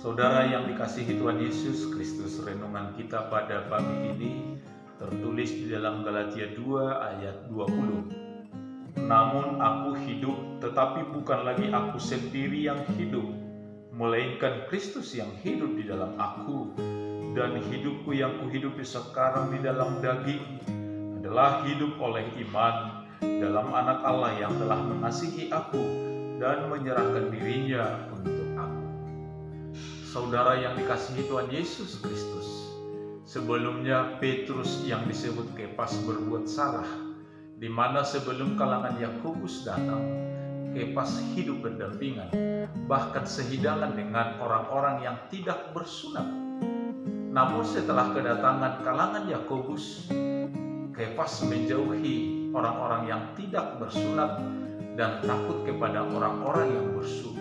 Saudara yang dikasihi Tuhan Yesus Kristus, renungan kita pada pagi ini tertulis di dalam Galatia 2 ayat 20. Namun aku hidup, tetapi bukan lagi aku sendiri yang hidup, melainkan Kristus yang hidup di dalam aku. Dan hidupku yang kuhidupi sekarang di dalam daging adalah hidup oleh iman dalam Anak Allah yang telah mengasihi aku dan menyerahkan dirinya untuk aku. Saudara yang dikasihi Tuhan Yesus Kristus, sebelumnya Petrus yang disebut Kepas berbuat salah, di mana sebelum kalangan Yakobus datang, Kepas hidup berdampingan, bahkan sehidangan dengan orang-orang yang tidak bersunat. Namun setelah kedatangan kalangan Yakobus, Kepas menjauhi orang-orang yang tidak bersunat dan takut kepada orang-orang yang bersunat.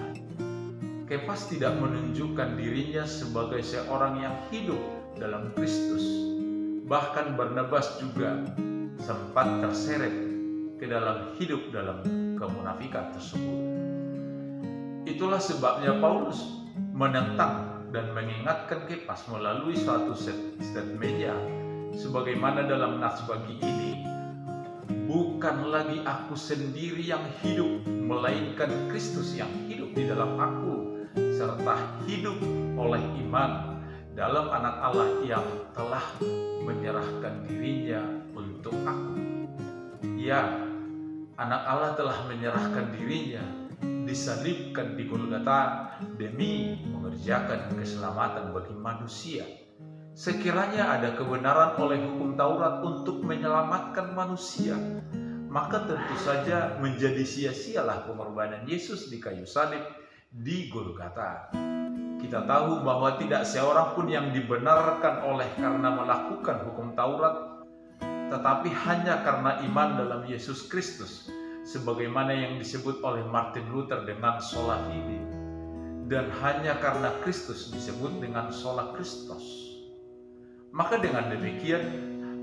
Kepas tidak menunjukkan dirinya sebagai seorang yang hidup dalam Kristus. Bahkan Barnabas juga sempat terseret ke dalam hidup dalam kemunafikan tersebut. Itulah sebabnya Paulus menentang dan mengingatkan Kepas melalui suatu statementnya, sebagaimana dalam nats pagi ini, bukan lagi aku sendiri yang hidup, melainkan Kristus yang hidup di dalam aku, serta hidup oleh iman dalam Anak Allah yang telah menyerahkan dirinya untuk aku. Ya, Anak Allah telah menyerahkan dirinya, disalibkan di Golgota demi mengerjakan keselamatan bagi manusia. Sekiranya ada kebenaran oleh hukum Taurat untuk menyelamatkan manusia, maka tentu saja menjadi sia-sialah pengorbanan Yesus di kayu salib di Golgota. Kita tahu bahwa tidak seorang pun yang dibenarkan oleh karena melakukan hukum Taurat, tetapi hanya karena iman dalam Yesus Kristus, sebagaimana yang disebut oleh Martin Luther dengan sola fide, dan hanya karena Kristus disebut dengan sola Christus. Maka dengan demikian,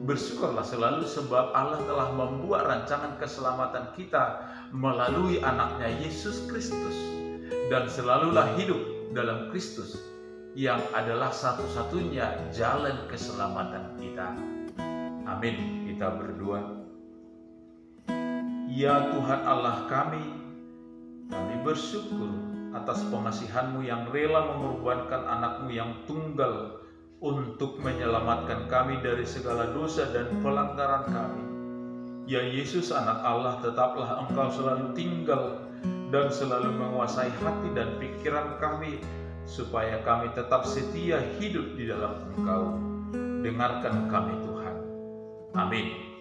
bersyukurlah selalu sebab Allah telah membuat rancangan keselamatan kita melalui anaknya Yesus Kristus, dan selalulah hidup dalam Kristus yang adalah satu-satunya jalan keselamatan kita. Amin. Kita berdoa. Ya Tuhan Allah kami bersyukur atas pengasihan-Mu yang rela mengorbankan anak-Mu yang tunggal untuk menyelamatkan kami dari segala dosa dan pelanggaran kami. Ya Yesus, Anak Allah, tetaplah Engkau selalu tinggal dan selalu menguasai hati dan pikiran kami, supaya kami tetap setia hidup di dalam Engkau. Dengarkan kami Tuhan. Amin.